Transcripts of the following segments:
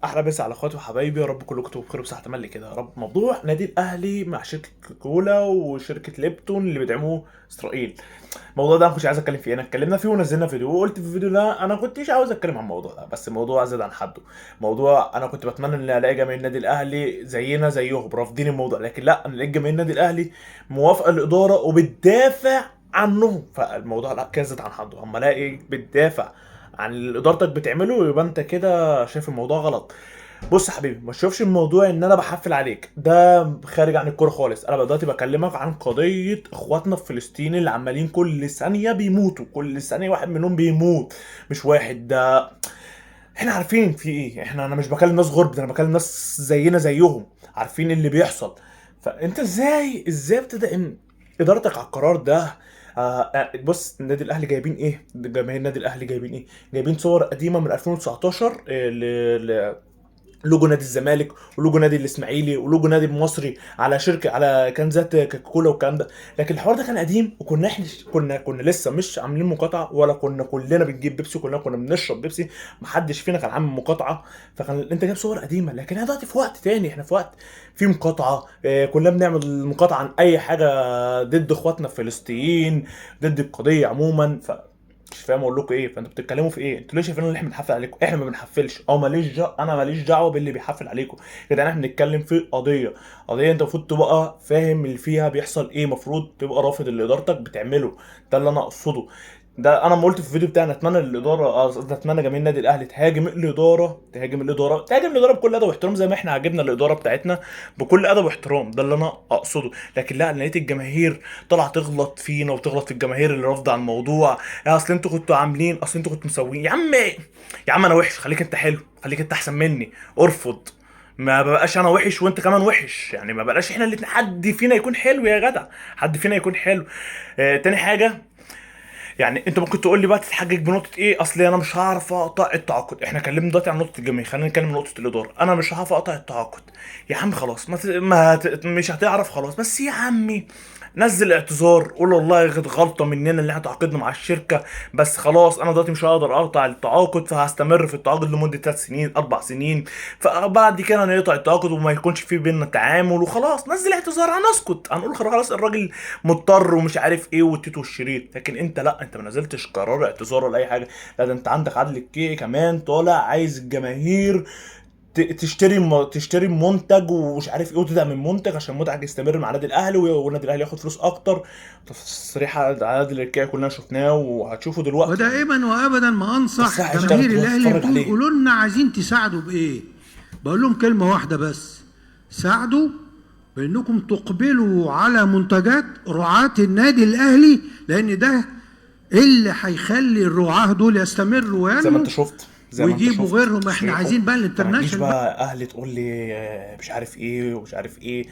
احلى مسا على اخواتي وحبايبي، يا رب كلكم تبقوا بخير وبصحه تملي كده يا رب. موضوع نادي الاهلي مع شركه كولا وشركه ليبتون اللي بيدعموه اسرائيل، الموضوع ده ما كنتش عايز اتكلم فيه. انا اتكلمنا فيه ونزلنا فيديو وقلت في الفيديو ده انا كنتش عاوز اتكلم عن الموضوع ده، بس الموضوع زاد عن حده. موضوع انا كنت بتمنى ان الاقي جماهير النادي الاهلي زينا زيهم رافضين الموضوع، لكن لا، انا لقيت جماهير النادي الاهلي موافقه الاداره وبتدافع عنهم. فالموضوع لا كده زاد عن حده. اما الاقي بتدافع عن اللي ادارتك بتعمله يبقى انت كده شايف الموضوع غلط. بص يا حبيبي، ما تشوفش الموضوع ان انا بحفل عليك، ده خارج عن الكوره خالص. انا دلوقتي بكلمك عن قضيه اخواتنا في فلسطين اللي عمالين كل ثانيه بيموتوا، كل ثانيه واحد منهم بيموت، مش واحد ده. احنا عارفين في ايه، انا مش بكلم ناس غرب، ده انا بكلم ناس زينا زيهم عارفين اللي بيحصل. فانت ازاي بتدعم ادارتك على القرار ده؟ بص، النادي الاهلي جايبين ايه؟ جماهير النادي الاهلي جايبين ايه؟ جايبين صور قديمه من 2019 لوجو نادي الزمالك ولوجو نادي الاسماعيلي ولوجو نادي المصري على شركه، على كنزات كوكاكولا والكلام ده. لكن الحوار ده كان قديم، وكنا احنا كنا لسه مش عاملين مقاطعه، ولا كنا كلنا بنجيب بيبسي، كنا بنشرب بيبسي، محدش فينا كان عامل مقاطعه. فكان انت جايب صور قديمه، لكن احنا دلوقتي في وقت تاني، احنا في وقت في مقاطعه. كنا بنعمل مقاطعه عن اي حاجه ضد اخواتنا في فلسطين، ضد القضيه عموما. مش فاهم اقول لكم ايه. فانتوا بتتكلموا في ايه؟ انتوا ليه شايفين ان احنا بنحفل عليكم؟ احنا ما بنحفلش، او انا ماليش دعوه باللي بيحفل عليكم. كده احنا بنتكلم في قضيه انت المفروض تبقى فاهم اللي فيها بيحصل ايه، المفروض تبقى رافض اللي ادارتك بتعمله. ده اللي انا اقصده. ده انا ما قلت في الفيديو بتاعي، انا اتمنى الاداره، قصدي اتمنى جماهير النادي الاهلي تهاجم الاداره بكل ادب واحترام، زي ما احنا عاجبنا الاداره بتاعتنا بكل ادب واحترام. ده اللي انا اقصده. لكن لا، أنا لقيت الجماهير طالعه تغلط فينا وتغلط في الجماهير اللي رافضه على الموضوع. يا اصل انتوا كنتوا عاملين، اصل انتوا كنتوا مسويين. يا عم انا وحش، خليك انت حلو، خليك انت احسن مني، ارفض. ما بقاش انا وحش وانت كمان وحش، يعني ما بقاش احنا الاتنين حد فينا يكون حلو يا جدع، حد فينا يكون حلو. تاني حاجه، يعني انت ممكن تقول لي بقى تتحجج بنقطه ايه؟ اصل انا مش هعرف اقطع التعاقد. احنا اتكلمنا دلوقتي عن نقطه الجماهير، خلينا نتكلم عن نقطه الاداره. انا مش هعرف اقطع التعاقد. يا عم خلاص، مش هتعرف خلاص، بس يا عمي نزل اعتذار، قول والله كانت غلطه مننا اللي احنا تعاقدنا مع الشركه، بس خلاص انا دلوقتي مش هقدر اقطع التعاقد، فهستمر في التعاقد لمده 3 سنين 4 سنين. فبعد كده نقطع التعاقد وما يكونش في بيننا تعامل وخلاص. نزل اعتذار، هنسكت، هنقول خلاص الراجل مضطر ومش عارف ايه والتيتو والشريط. لكن انت لا، انت ما نزلتش قرار اعتذار ولا اي حاجه. لا، ده انت عندك عدل الكي كمان طالع عايز الجماهير تشتري منتج ومش عارف ايه، وتدعم المنتج عشان المنتج يستمر مع النادي الاهلي والنادي الاهلي ياخد فلوس اكتر. تصريح عادل الكي كلنا شفناه وهتشوفه دلوقتي يعني. ودائما وابدا ما بس انصح هيشتغل جماهير الاهلي تتفرج بتقول عليه. قولوا لنا عايزين تساعدوا بايه. بقول لهم كلمه واحده بس: ساعدوا بانكم تقبلوا على منتجات رعاة النادي الاهلي، لان ده اللي هيخلي الرعاة دول يستمروا زي ما وينموا انت شفت زي ما انت ويجيبوا شفت غيرهم. احنا تصريحه. عايزين بقى فما تجيش الانترناشونال بقى. بقى اهلي تقول لي مش عارف ايه ومش عارف ايه.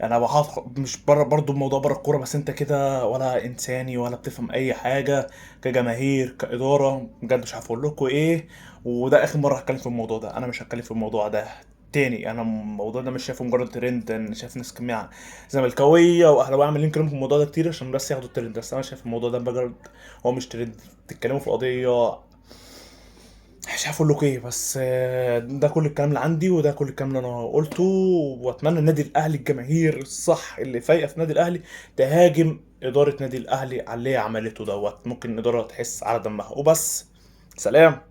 انا بحط مش بره برضو الموضوع بره الكوره، بس انت كده ولا انساني ولا بتفهم اي حاجه. كجماهير كاداره بجد مش عارف اقول لكم ايه. وده اخر مره هتكلم في الموضوع ده، انا مش هتكلم في الموضوع ده تاني. انا الموضوع ده مش شايفه مجرد ترند، انا شايف ناس كمية زملكاويه واهلاويه عمالين يتكلموا في الموضوع ده كتير عشان بس ياخدوا الترند، بس انا شايف الموضوع ده بجد هو مش ترند. بتتكلموا في قضيه، مش عارف اقول لكم ايه. بس ده كل الكلام اللي عندي وده كل الكلام اللي انا قلته. واتمنى النادي الاهلي، الجماهير الصح اللي فايقه في النادي الاهلي، تهاجم اداره نادي الاهلي على اللي هي عملته دوت. ممكن الاداره تحس على دمها وبس. سلام.